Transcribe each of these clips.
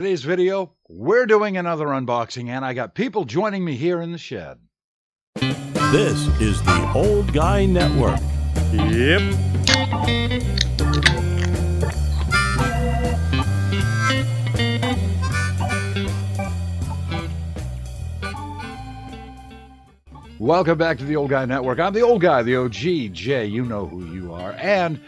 Today's video, we're doing another unboxing, and I got people joining me here in the shed. This is the Old Guy Network. Yep. Welcome back to the Old Guy Network. I'm the Old Guy, the OG. Jay, you know who you are. And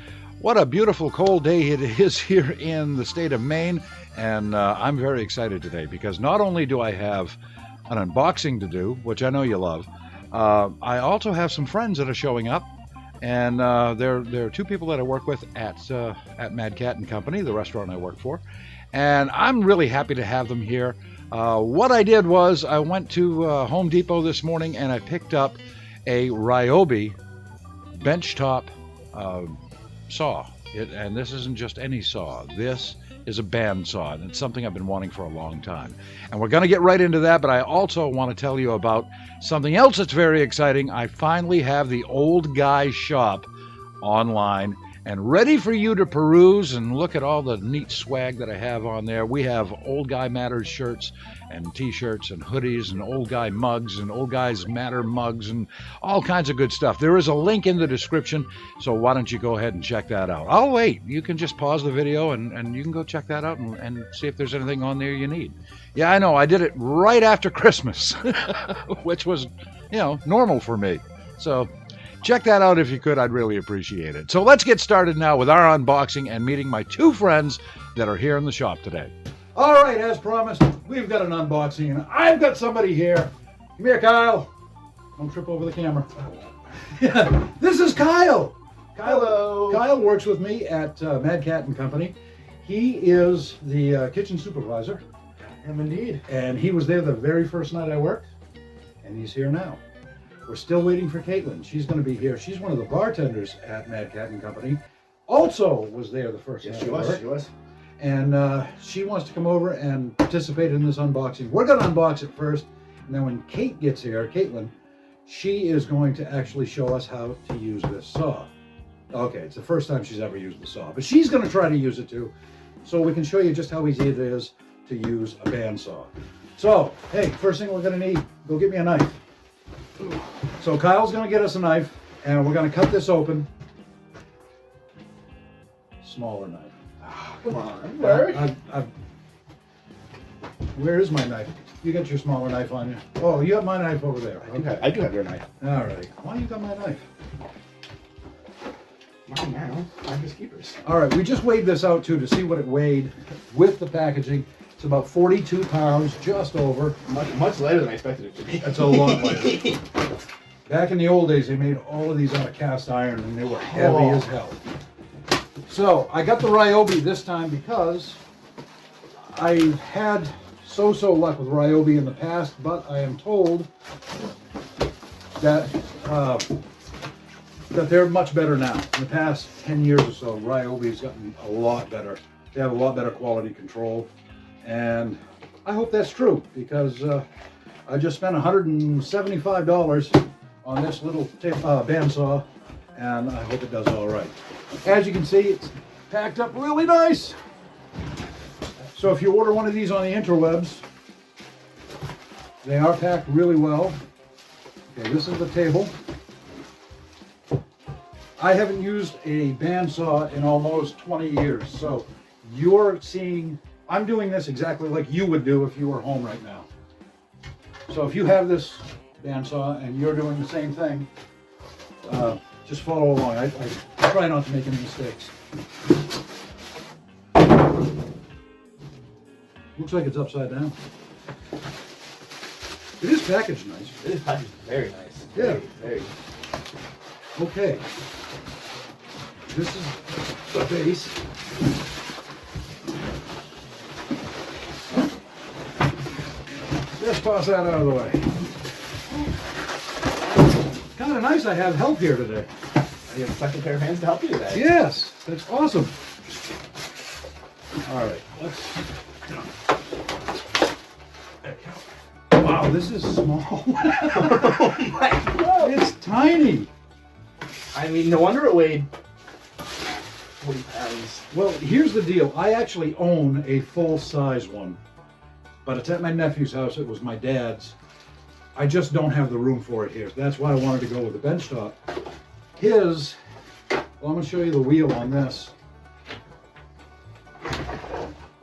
what a beautiful cold day it is here in the state of Maine. And I'm very excited today because not only do I have an unboxing to do, which I know you love, I also have some friends that are showing up. And there are two people that I work with at Mad Cat and Company, the restaurant I work for. And I'm really happy to have them here. What I did was I went to Home Depot this morning and I picked up a RYOBI Benchtop saw. And this isn't just any saw. This is a bandsaw, and it's something I've been wanting for a long time. And we're going to get right into that, but I also want to tell you about something else that's very exciting. I finally have the Old Guy shop online and ready for you to peruse and look at all the neat swag that I have on there. We have Old Guy Matters shirts and t-shirts and hoodies and Old Guy mugs and Old Guys Matter mugs and all kinds of good stuff. There is a link in the description, so why don't you go ahead and check that out. I'll wait. You can just pause the video and you can go check that out and see if there's anything on there you need. Yeah, I know, I did it right after Christmas, which was, normal for me. So check that out if you could. I'd really appreciate it. So let's get started now with our unboxing and meeting my two friends that are here in the shop today. All right, as promised, we've got an unboxing, and I've got somebody here. Come here, Kyle. Don't trip over the camera. This is Kyle. Hello. Kyle works with me at Mad Cat and Company. He is the kitchen supervisor. I am indeed. And he was there the very first night I worked, and he's here now. We're still waiting for Caitlin. She's going to be here. She's one of the bartenders at Mad Cat and Company. Also was there the first night. She was. And she wants to come over and participate in this unboxing. We're going to unbox it first, and then when Kate gets here, Caitlin, she is going to actually show us how to use this saw. Okay, it's the first time she's ever used the saw, but she's going to try to use it too, so we can show you just how easy it is to use a bandsaw. So, hey, first thing we're going to need, go get me a knife. So Kyle's going to get us a knife, and we're going to cut this open. Smaller knife. Come on. Where is my knife? You got your smaller knife on you. Oh, you have my knife over there. I do have your knife. All right. Why you got my knife? Mine now. I'm just keepers. All right. We just weighed this out too to see what it weighed with the packaging. It's about 42 pounds, just over. Much lighter than I expected it to be. That's a lot lighter. Back in the old days, they made all of these out of cast iron, and they were heavy as hell. So I got the RYOBI this time because I've had so-so luck with RYOBI in the past, but I am told that that they're much better now. In the past 10 years or so, RYOBI's gotten a lot better. They have a lot better quality control, and I hope that's true because I just spent $175 on this little bandsaw, and I hope it does all right. As you can see, it's packed up really nice. So if you order one of these on the interwebs, they are packed really well. Okay, this is the table. I haven't used a bandsaw in almost 20 years, so you're seeing, I'm doing this exactly like you would do if you were home right now. So if you have this bandsaw and you're doing the same thing, just follow along. I try not to make any mistakes. Looks like it's upside down. It is packaged nice. It is packaged very nice. Yeah. Very. Okay. This is the base. Let's toss that out of the way. Kind of nice I have help here today. You have a second pair of hands to help you today. Yes, that's awesome. All right, let's. Wow, this is small. Oh my God. It's tiny. I mean, no wonder it weighed 40 pounds. Well, here's the deal. I actually own a full-size one, but it's at my nephew's house. It was my dad's. I just don't have the room for it here. That's why I wanted to go with the Benchtop. His, well, I'm going to show you the wheel on this.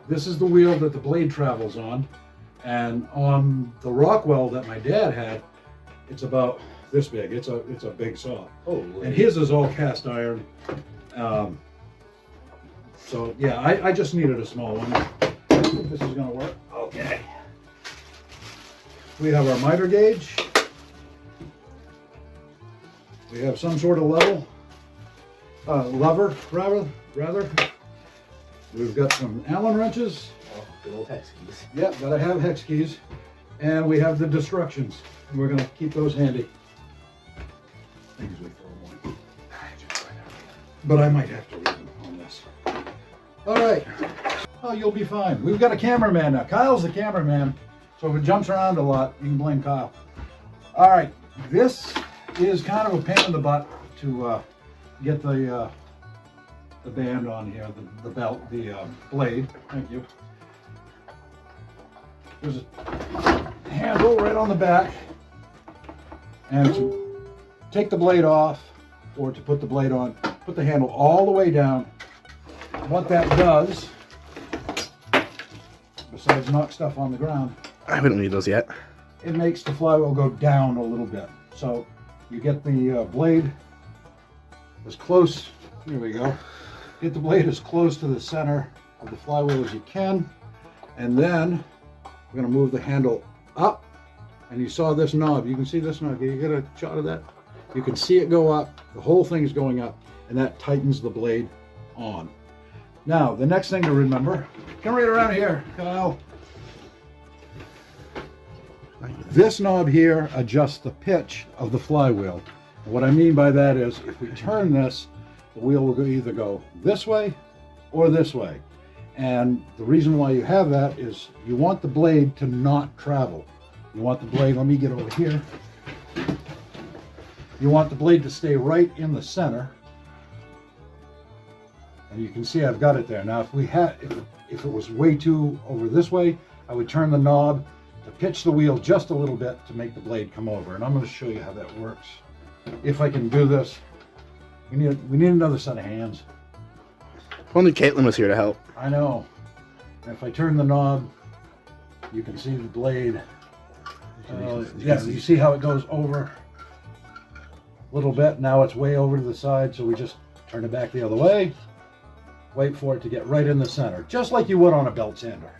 This is the wheel that the blade travels on. And on the Rockwell that my dad had, it's about this big. It's a big saw. Oh, and his is all cast iron. So yeah, I just needed a small one. I think this is gonna work. Okay. We have our miter gauge. We have some sort of lever, rather. We've got some Allen wrenches. Oh, good old hex keys. Yep, gotta have hex keys. And we have the destructions. We're gonna keep those handy. I usually throw one. But I might have to leave them on this. All right. Oh, you'll be fine. We've got a cameraman now. Kyle's the cameraman. So if it jumps around a lot, you can blame Kyle. All right. This is kind of a pain in the butt to get the band on here, the belt, the blade. Thank you. There's a handle right on the back. And to take the blade off, or to put the blade on, put the handle all the way down. What that does, besides knock stuff on the ground, I wouldn't need those yet. it makes the flywheel go down a little bit. So you get the blade as close, here we go, get the blade as close to the center of the flywheel as you can, and then we're going to move the handle up, and you saw this knob, you can see this knob, can you get a shot of that? You can see it go up, the whole thing is going up, and that tightens the blade on. Now, the next thing to remember, come right around here, Kyle. This knob here adjusts the pitch of the flywheel. And what I mean by that is, if we turn this, the wheel will either go this way or this way. And the reason why you have that is you want the blade to not travel. You want the blade, let me get over here. You want the blade to stay right in the center. And you can see I've got it there. Now if it was way too over this way, I would turn the knob to pitch the wheel just a little bit to make the blade come over. And I'm going to show you how that works. If I can do this, we need another set of hands. If only Caitlin was here to help. I know. And if I turn the knob, you can see the blade. Yeah, you see how it goes over a little bit. Now it's way over to the side, so we just turn it back the other way. Wait for it to get right in the center, just like you would on a belt sander.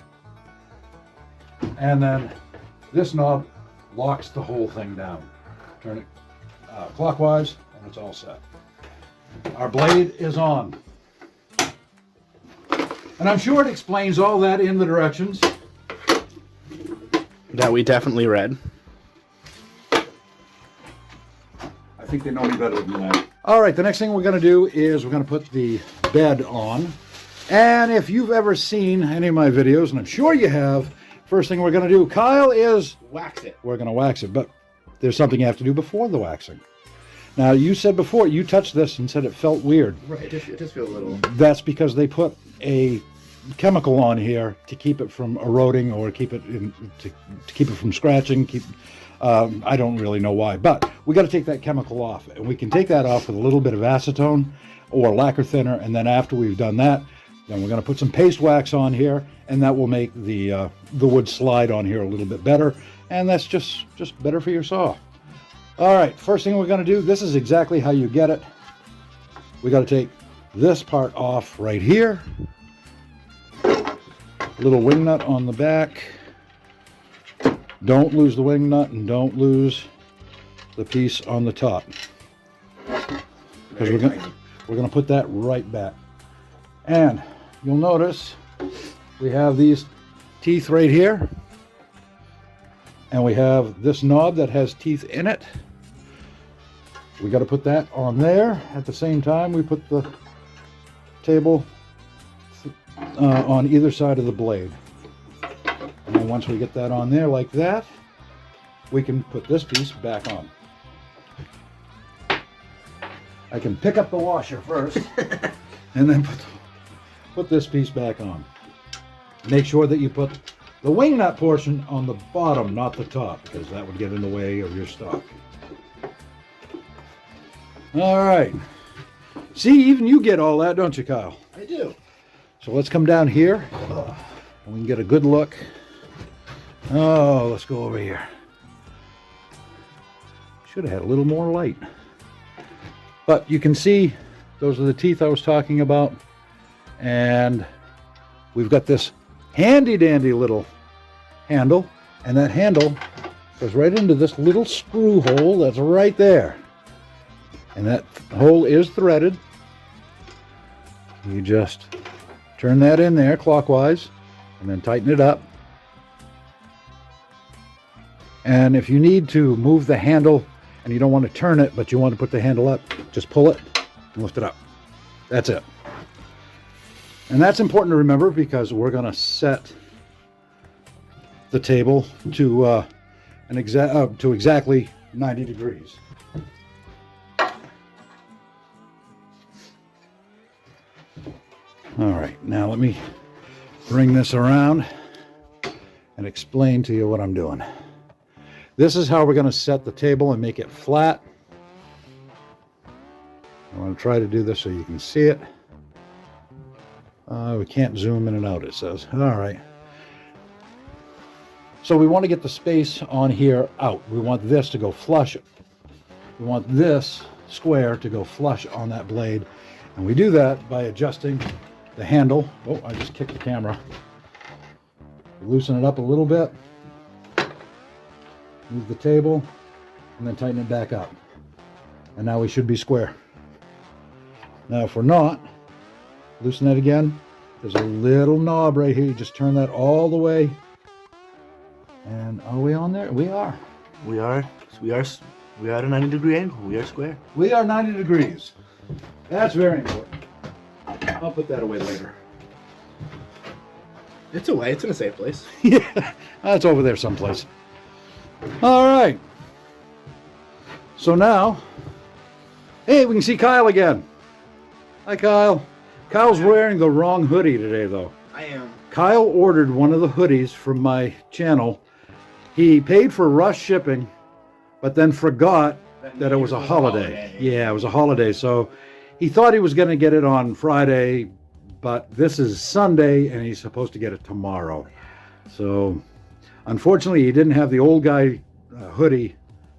And then this knob locks the whole thing down. Turn it clockwise, and it's all set. Our blade is on. And I'm sure it explains all that in the directions. That we definitely read. I think they know me better than that. All right, the next thing we're going to do is we're going to put the bed on. And if you've ever seen any of my videos, and I'm sure you have, first thing we're going to do, Kyle, is Wax it. we're going to wax it. But there's something you have to do before the waxing. Now, you said before, you touched this and said it felt weird. Right, it just feels a little... That's because they put a chemical on here to keep it from eroding or keep it to keep it from scratching. I don't really know why, but we got to take that chemical off, and we can take that off with a little bit of acetone or lacquer thinner, and then after we've done that, then we're going to put some paste wax on here, and that will make the wood slide on here a little bit better, and that's just better for your saw. All right, first thing we're going to do, this is exactly how you get it. We got to take this part off right here. Little wing nut on the back. Don't lose the wing nut and don't lose the piece on the top, because we're gonna put that right back. And you'll notice we have these teeth right here, and we have this knob that has teeth in it. We got to put that on there. At the same time, we put the table on either side of the blade. And then once we get that on there like that, we can put this piece back on. I can pick up the washer first. and then put this piece back on. Make sure that you put the wing nut portion on the bottom, not the top, because that would get in the way of your stock. All right. See, even you get all that, don't you, Kyle? I do. So let's come down here, and we can get a good look. Oh, let's go over here. Should have had a little more light. But you can see those are the teeth I was talking about. And we've got this handy dandy little handle, and that handle goes right into this little screw hole that's right there. And that hole is threaded. You just turn that in there clockwise and then tighten it up. And if you need to move the handle and you don't want to turn it, but you want to put the handle up, just pull it and lift it up. That's it. And that's important to remember because we're going to set the table to exactly 90 degrees. All right, now let me bring this around and explain to you what I'm doing. This is how we're going to set the table and make it flat. I want to try to do this so you can see it. We can't zoom in and out, it says. All right. So we want to get the space on here out. We want this to go flush. We want this square to go flush on that blade. And we do that by adjusting the handle. Oh, I just kicked the camera. Loosen it up a little bit. Move the table and then tighten it back up. And now we should be square. Now if we're not, loosen that again. There's a little knob right here. You just turn that all the way. And are we on there? We are. We are at a 90-degree angle. We are square. We are 90 degrees. That's very important. I'll put that away later. It's away. It's in a safe place. Yeah, that's over there someplace. All right. So now, hey, we can see Kyle again. Hi, Kyle. Kyle's wearing the wrong hoodie today, though. I am. Kyle ordered one of the hoodies from my channel. He paid for rush shipping, but then forgot that it was a holiday. Yeah, it was a holiday. So he thought he was going to get it on Friday, but this is Sunday, and he's supposed to get it tomorrow. So unfortunately, he didn't have the old guy hoodie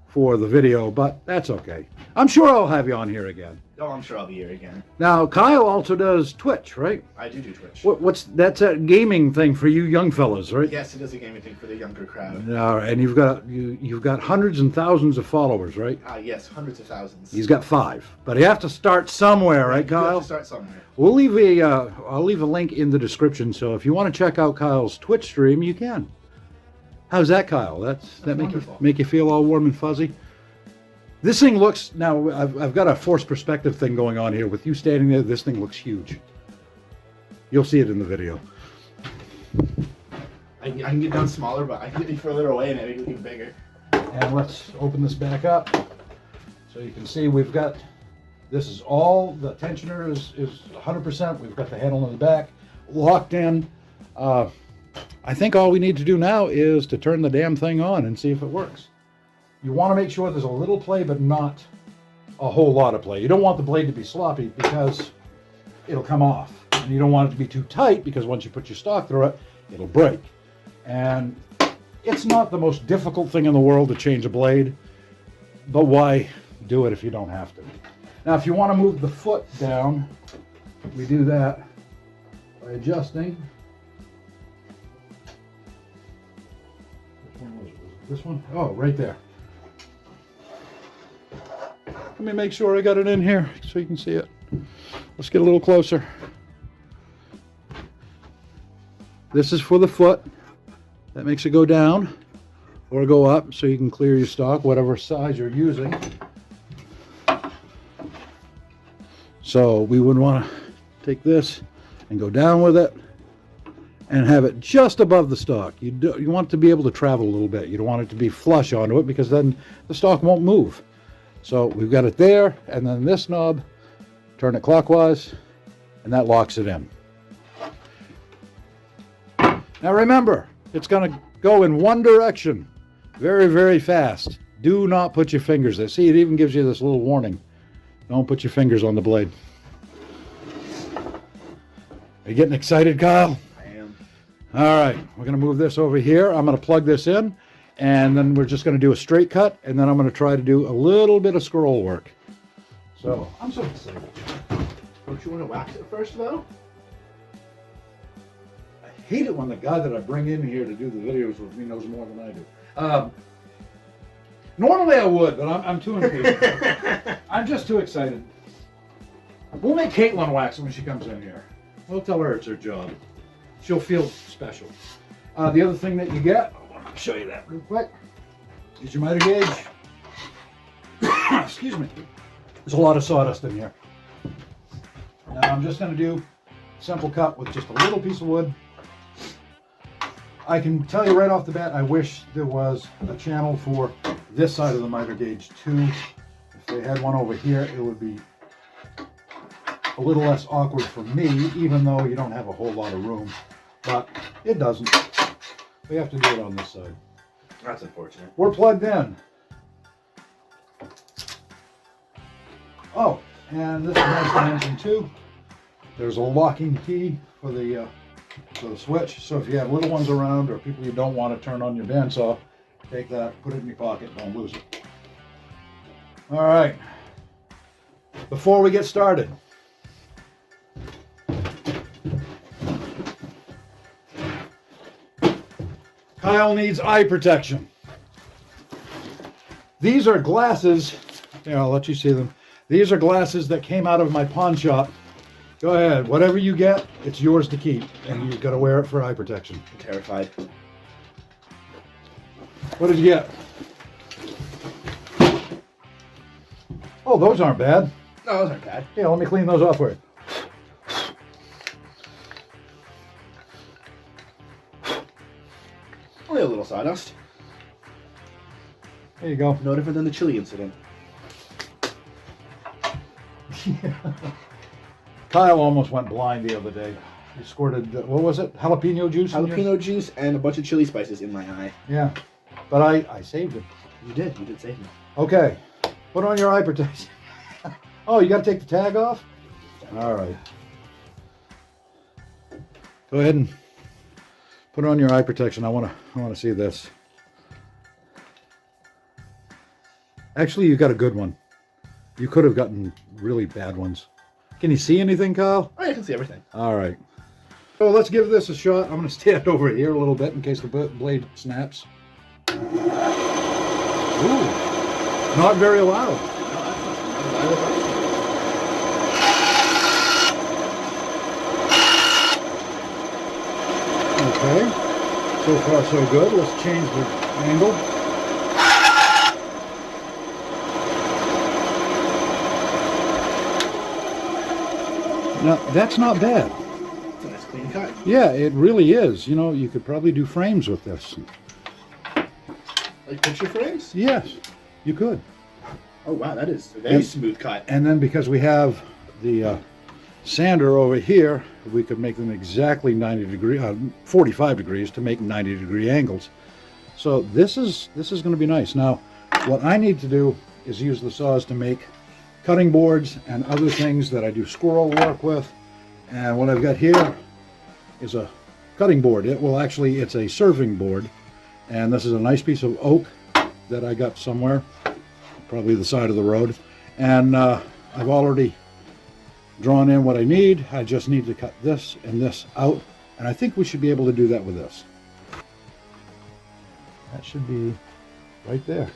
for the video, but that's okay. I'm sure I'll have you on here again. Oh, I'm sure I'll be here again. Now, Kyle also does Twitch, right? I do Twitch. That's a gaming thing for you young fellas, right? Yes, it is a gaming thing for the younger crowd. And you've got hundreds and thousands of followers, right? Yes, hundreds of thousands. He's got 5, but you have to start somewhere, right, Kyle? You have to start somewhere. We'll leave I'll leave a link in the description, so if you want to check out Kyle's Twitch stream, you can. How's that, Kyle? That make you feel all warm and fuzzy? This thing looks, now I've got a forced perspective thing going on here. With you standing there, this thing looks huge. You'll see it in the video. I can get down smaller, but I can get further away and make it even bigger. And let's open this back up. So you can see we've got, this is all, the tensioner is 100%. We've got the handle in the back, locked in. I think all we need to do now is to turn the damn thing on and see if it works. You want to make sure there's a little play, but not a whole lot of play. You don't want the blade to be sloppy because it'll come off. And you don't want it to be too tight because once you put your stock through it, it'll break. And it's not the most difficult thing in the world to change a blade, but why do it if you don't have to? Now, if you want to move the foot down, we do that by adjusting. Which one was it? Was it this one? Oh, right there. Let me make sure I got it in here so you can see it. Let's get a little closer. This is for the foot. That makes it go down or go up so you can clear your stock, whatever size you're using. So we would want to take this and go down with it and have it just above the stock. You want it to be able to travel a little bit. You don't want it to be flush onto it because then the stock won't move. So we've got it there, and then this knob, turn it clockwise, and that locks it in. Now remember, it's going to go in one direction very, very fast. Do not put your fingers there. See, it even gives you this little warning. Don't put your fingers on the blade. Are you getting excited, Kyle? I am. All right, we're going to move this over here. I'm going to plug this in, and then we're just going to do a straight cut, and then I'm going to try to do a little bit of scroll work. So, I'm so excited. Don't you want to wax it first, though? I hate it when the guy that I bring in here to do the videos with me knows more than I do. Normally I would, but I'm too impatient. I'm just too excited. We'll make Caitlin wax it when she comes in here. We'll tell her it's her job. She'll feel special. The other thing that you get, I'll show you that real quick, is your miter gauge. Excuse me. There's a lot of sawdust in here. Now I'm just going to do a simple cut with just a little piece of wood. I can tell you right off the bat, I wish there was a channel for this side of the miter gauge too. If they had one over here, it would be a little less awkward for me, even though you don't have a whole lot of room. But it doesn't. We have to do it on this side. That's unfortunate. We're plugged in. Oh, and this is nice to mention too. There's a locking key for the switch. So if you have little ones around or people you don't want to turn on your bandsaw, take that, put it in your pocket, don't lose it. All right. Before we get started, Kyle needs eye protection. These are glasses. Here, I'll let you see them. These are glasses that came out of my pawn shop. Go ahead. Whatever you get, it's yours to keep. And you've got to wear it for eye protection. I'm terrified. What did you get? Oh, those aren't bad. No, those aren't bad. Yeah, let me clean those off for you. Only a little sawdust. There you go. No different than the chili incident. Kyle almost went blind the other day. He squirted, what was it? Jalapeno juice? in your- Jalapeno juice and a bunch of chili spices in my eye. Yeah. But I saved him. You did. You did save me. Okay. Put on your eye protection. Oh, you got to take the tag off? All right. Go ahead and put on your eye protection. I want to see this. Actually, you got a good one. You could have gotten really bad ones. Can you see anything, Kyle? Oh, yeah, I can see everything. All right. So let's give this a shot. I'm going to stand over here a little bit in case the blade snaps. Ooh, not very loud. Okay, so far so good. Let's change the angle. Now, that's not bad. It's a nice clean cut. Yeah, it really is. You know, you could probably do frames with this. Like picture frames? Yes, you could. Oh, wow, that is a very smooth cut. And then because we have the sander over here, we could make them exactly 45 degrees to make 90-degree angles. So this is going to be nice. Now, what I need to do is use the saws to make cutting boards and other things that I do squirrel work with. And what I've got here is a cutting board. It's a serving board. And this is a nice piece of oak that I got somewhere, probably the side of the road. And I've already drawn in what I need. I just need to cut this and this out. And I think we should be able to do that with this. That should be right there.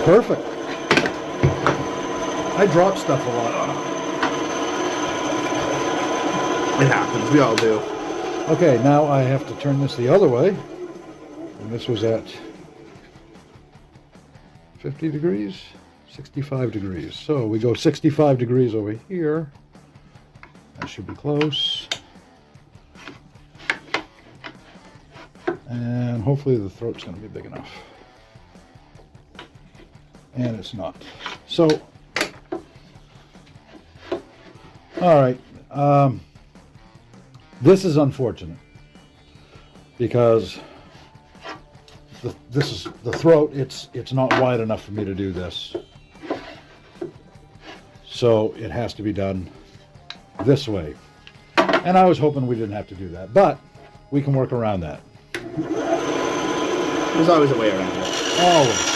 Perfect. I drop stuff a lot. It happens. We all do. Okay, now I have to turn this the other way. And this was at 50 degrees, 65 degrees. So we go 65 degrees over here. That should be close. hopefully the throat's going to be big enough. And it's not. So, all right. This is unfortunate because this is the throat. It's not wide enough for me to do this. So it has to be done this way. And I was hoping we didn't have to do that, but we can work around that. There's always a way around it. Always.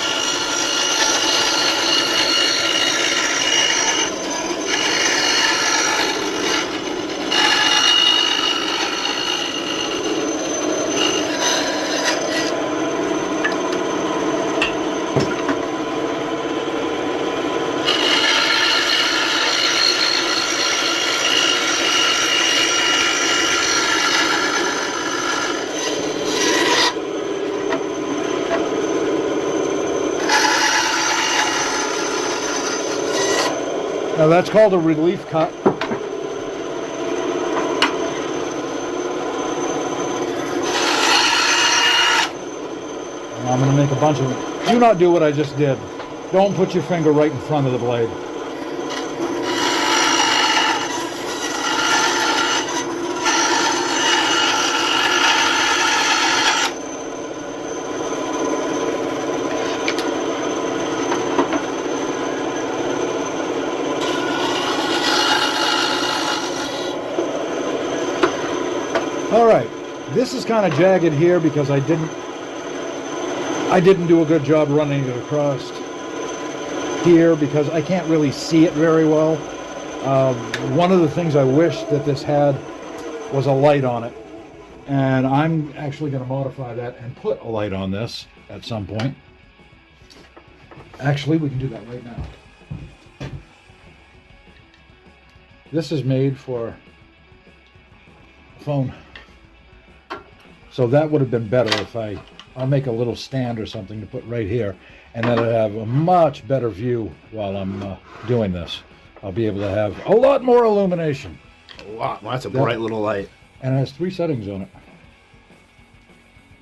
Now that's called a relief cut. And I'm going to make a bunch of them. Do not do what I just did. Don't put your finger right in front of the blade. All right, this is kind of jagged here because I didn't do a good job running it across here because I can't really see it very well. One of the things I wish that this had was a light on it, and I'm actually going to modify that and put a light on this at some point. Actually, we can do that right now. This is made for a phone. So that would have been better if I'll make a little stand or something to put right here, and then I'll have a much better view while I'm doing this. I'll be able to have a lot more illumination. A lot. Well, that's a bright little light. And it has 3 settings on it.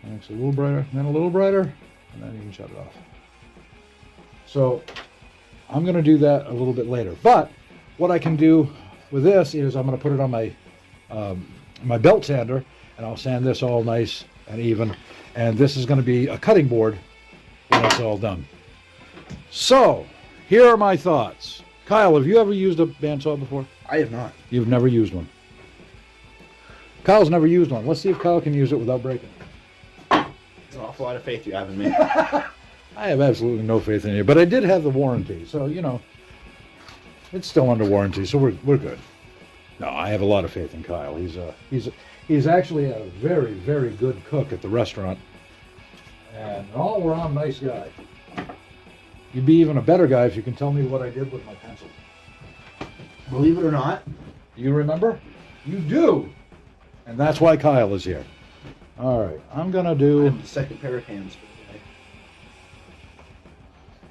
And it's a little brighter, and then a little brighter, and then you can shut it off. So I'm going to do that a little bit later. But what I can do with this is I'm going to put it on my my belt sander, and I'll sand this all nice and even. And this is going to be a cutting board when it's all done. So, here are my thoughts. Kyle, have you ever used a bandsaw before? I have not. You've never used one. Kyle's never used one. Let's see if Kyle can use it without breaking. There's an awful lot of faith you have in me. I have absolutely no faith in you, but I did have the warranty, so, you know, it's still under warranty, so we're good. No, I have a lot of faith in Kyle. He's actually a very, very good cook at the restaurant, and an all-around nice guy. You'd be even a better guy if you can tell me what I did with my pencil. Believe it or not. You remember? You do! And that's why Kyle is here. All right, I'm gonna I do have the second pair of hands for today.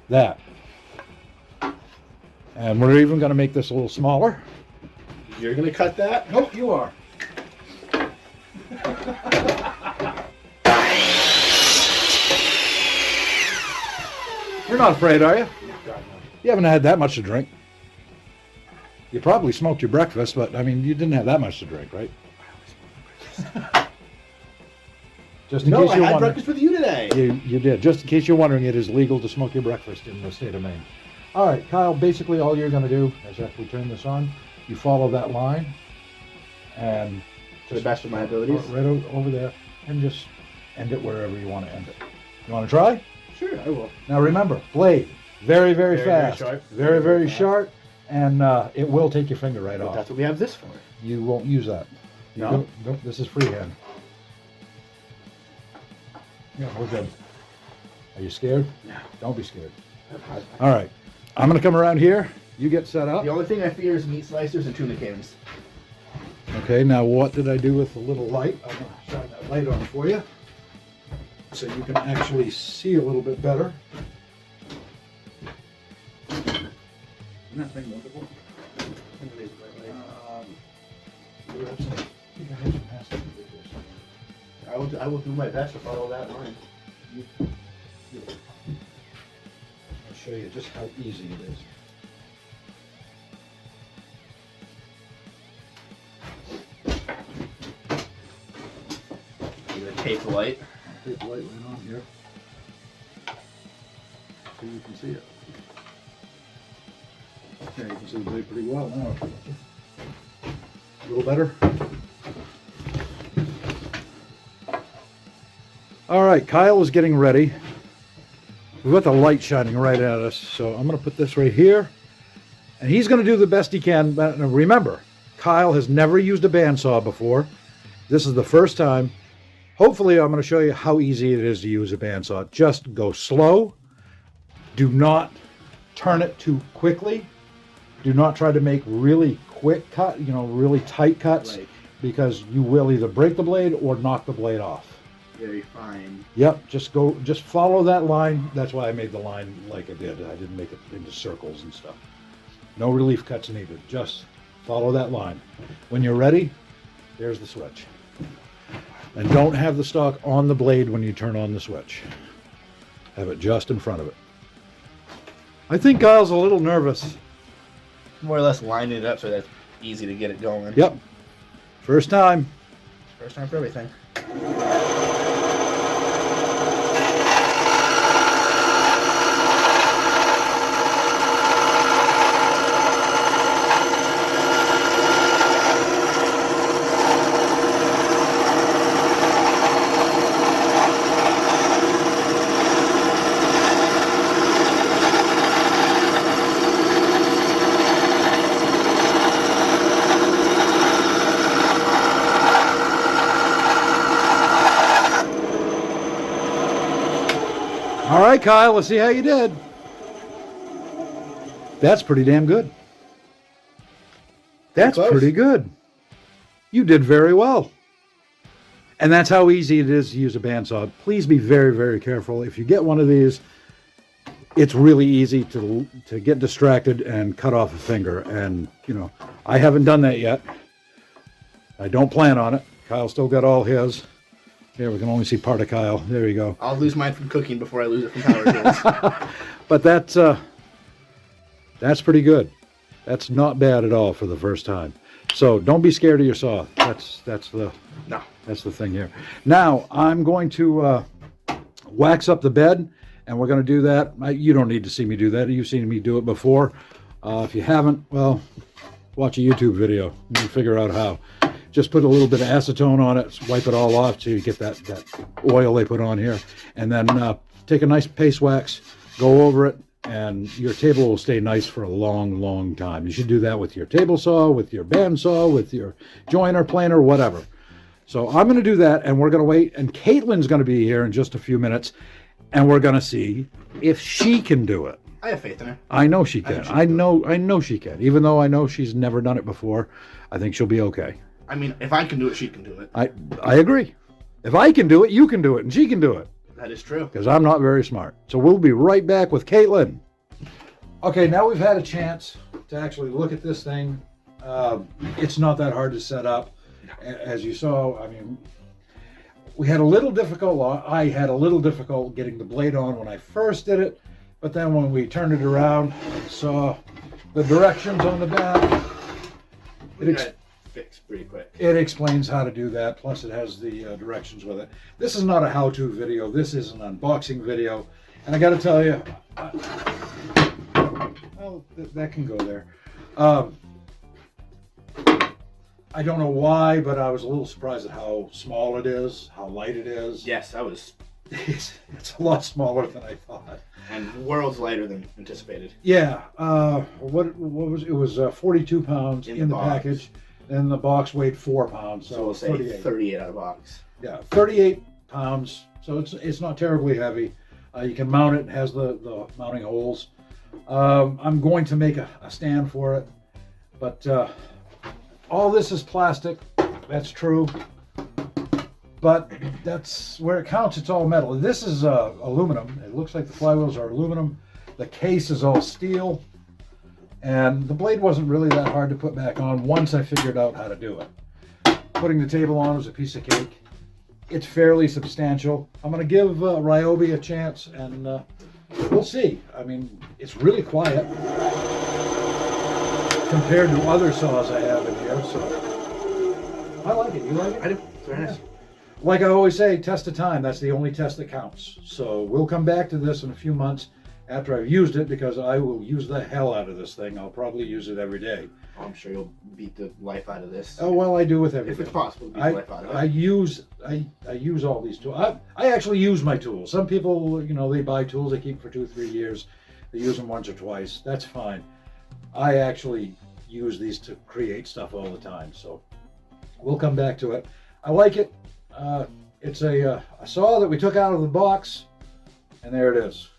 that. And we're even gonna make this a little smaller. You're going to cut that? Nope, you are. You're not afraid, are you? You haven't had that much to drink. You probably smoked your breakfast, but I mean, you didn't have that much to drink, right? Just in No, case I you're had wondering. breakfast with you today. You did. Just in case you're wondering, it is legal to smoke your breakfast in the state of Maine. All right, Kyle, basically all you're going to do is after we turn this on, you follow that line and To the best of my abilities. right over there and just end it wherever you want to end it. You want to try? Sure, I will. Now remember, blade, very, very Very, very fast. sharp. Very, very fast. sharp, and it will take your finger right But off. that's what we have this for. You won't use that. You No? don't, this is freehand. Yeah, we're good. Are you scared? No. Don't be scared. All right. I'm going to come around here. You get set up. The only thing I fear is meat slicers and tuna cans. Okay, now what did I do with the little light? I'm going to shine that light on for you so you can actually see a little bit better. Isn't that thing wonderful? Do you have some- I think I have some masking videos. I will do my best to follow that line. I'll show you just how easy it is. You gonna tape the light? Tape the light right on here so you can see it. Okay, you can see the blade pretty well now. A little better. All right, Kyle is getting ready. We've got the light shining right at us, so I'm going to put this right here. And he's going to do the best he can. But remember, Kyle has never used a bandsaw before. This is the first time. Hopefully, I'm going to show you how easy it is to use a bandsaw. Just go slow. Do not turn it too quickly. Do not try to make really quick cut, really tight cuts, Right. because you will either break the blade or knock the blade off. Very fine. Yep, just follow that line. That's why I made the line like I did. I didn't make it into circles and stuff. No relief cuts needed. Just follow that line. When you're ready, there's the switch. And don't have the stock on the blade when you turn on the switch. Have it just in front of it. I think Kyle's a little nervous. More or less lining it up so that's easy to get it going. Yep. First time. First time for everything. All right, Kyle, let's see how you did. That's pretty damn good. That's close. pretty good. You did very well. And that's how easy it is to use a bandsaw. Please be very, very careful. If you get one of these, it's really easy to get distracted and cut off a finger. And, I haven't done that yet. I don't plan on it. Kyle's still got all his. Here, we can only see part of Kyle. There you go. I'll lose mine from cooking before I lose it from power tools. But that's pretty good. That's not bad at all for the first time. So don't be scared of your saw. That's the thing here. Now I'm going to wax up the bed, and we're going to do that. You don't need to see me do that. You've seen me do it before. If you haven't, well, watch a YouTube video and you figure out how. Just put a little bit of acetone on it, wipe it all off so you get that oil they put on here. And then take a nice paste wax, go over it, and your table will stay nice for a long, long time. You should do that with your table saw, with your bandsaw, with your joiner, planer, whatever. So I'm going to do that, and we're going to wait. And Caitlin's going to be here in just a few minutes, and we're going to see if she can do it. I have faith in her. I know she can. I know she can. Even though I know she's never done it before, I think she'll be okay. I mean, if I can do it, she can do it. I agree. If I can do it, you can do it, and she can do it. That is true. Because I'm not very smart. So we'll be right back with Caitlin. Okay, now we've had a chance to actually look at this thing. It's not that hard to set up. As you saw, I mean, I had a little difficult getting the blade on when I first did it. But then when we turned it around, saw the directions on the back. Fixed pretty quick. It explains how to do that, plus it has the directions with it. This is not a how-to video, this is an unboxing video. And I gotta tell you, well, that can go there. I don't know why, but I was a little surprised at how small it is, how light it is. Yes, I was. It's a lot smaller than I thought. And worlds lighter than anticipated. Yeah, what was it? Was 42 pounds in the package. And the box weighed 4 pounds, so we'll say 38 out of box. Yeah, 38 pounds. So it's not terribly heavy. You can mount it. It has the mounting holes. I'm going to make a stand for it, but all this is plastic. That's true, but that's where it counts. It's all metal. This is aluminum. It looks like the flywheels are aluminum. The case is all steel. And the blade wasn't really that hard to put back on once I figured out how to do it. Putting the table on was a piece of cake. it's fairly substantial. I'm going to give RYOBI a chance, and we'll see. I mean, it's really quiet compared to other saws I have in here, so I like it. You like it? I do. It's very nice. Like I always say, test of time. That's the only test that counts. So we'll come back to this in a few months after I've used it, because I will use the hell out of this thing. I'll probably use it every day. I'm sure you'll beat the life out of this. Oh, well, I do with everything. If it's possible, beat the life out of it. I use all these tools. I actually use my tools. Some people, you know, they buy tools, they keep them for 2-3 years. They use them once or twice. That's fine. I actually use these to create stuff all the time. So we'll come back to it. I like it. It's a saw that we took out of the box, and there it is.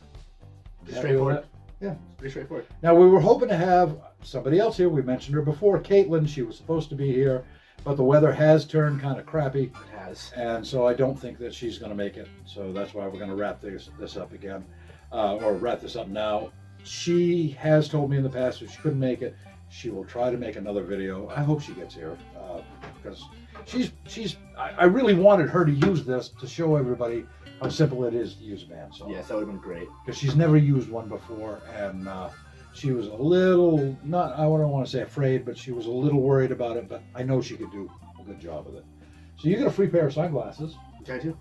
Straightforward. Yeah. It's pretty straightforward. Now, we were hoping to have somebody else here. We mentioned her before, Caitlin. She was supposed to be here, but the weather has turned kind of crappy. It has. And so I don't think that she's going to make it. So that's why we're going to wrap this up again, or wrap this up now. She has told me in the past if she couldn't make it, she will try to make another video. I hope she gets here, because I really wanted her to use this to show everybody how simple it is to use a bandsaw. Yes, that would have been great. Because she's never used one before, and she was a little, I don't want to say afraid, but she was a little worried about it, but I know she could do a good job with it. So you get a free pair of sunglasses. Which I do.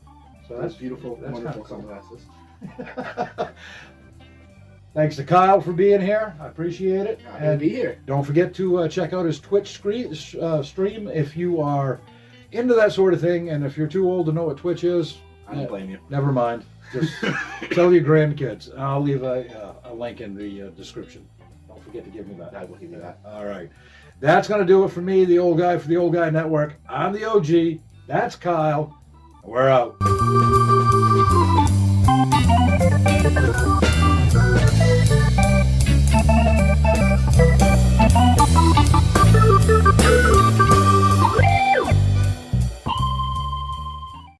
So That's beautiful, that's wonderful kinda sunglasses. cool. Thanks to Kyle for being here. I appreciate it. Happy to be here. Don't forget to check out his Twitch stream if you are into that sort of thing, and if you're too old to know what Twitch is, I don't blame you. never mind. Just tell your grandkids. I'll leave a link in the description. Don't forget to give me that. I will give you that. All right. That's going to do it for me, the old guy for the Old Guy Network. I'm the OG. That's Kyle. We're out.